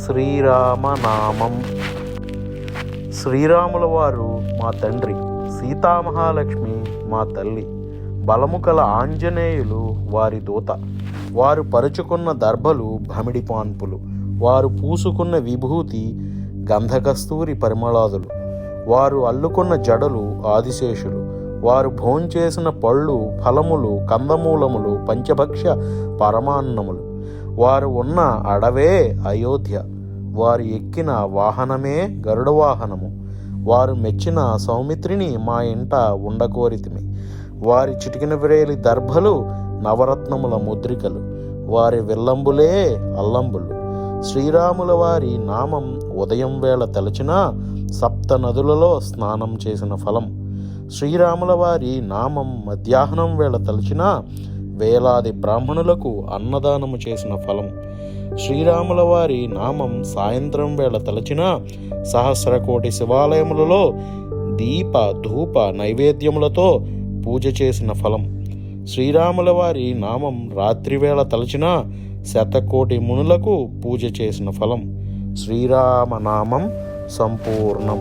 శ్రీరామనామం. శ్రీరాముల వారు మా తండ్రి, సీతామహాలక్ష్మి మా తల్లి, బలము కల ఆంజనేయులు వారి దూత. వారు పరుచుకున్న దర్భలు భమిడి పాన్పులు, వారు పూసుకున్న విభూతి గంధకస్తూరి పరిమళాదులు, వారు అల్లుకున్న జడలు ఆదిశేషులు, వారు భోంచేసిన పళ్ళు ఫలములు కందమూలములు పంచభక్ష్య పరమాన్నములు, వారు ఉన్న అడవే అయోధ్య, వారు ఎక్కిన వాహనమే గరుడ వాహనము, వారు మెచ్చిన సౌమిత్రిని మా ఇంట ఉండకోరితిమి, వారి చిటికిన వ్రేలి దర్భలు నవరత్నముల ముద్రికలు, వారి విల్లంబులే అల్లంబులు. శ్రీరాముల వారి నామం ఉదయం వేళ తలచినా సప్త నదులలో స్నానం చేసిన ఫలం. శ్రీరాముల వారి నామం మధ్యాహ్నం వేళ తలచినా వేలాది బ్రాహ్మణులకు అన్నదానము చేసిన ఫలం. శ్రీరాముల వారి నామం సాయంత్రం వేళ తలచినా సహస్రకోటి శివాలయములలో దీప ధూప నైవేద్యములతో పూజ చేసిన ఫలం. శ్రీరాముల వారి నామం రాత్రివేళ తలచినా శతకోటి మునులకు పూజ చేసిన ఫలం. శ్రీరామనామం సంపూర్ణం.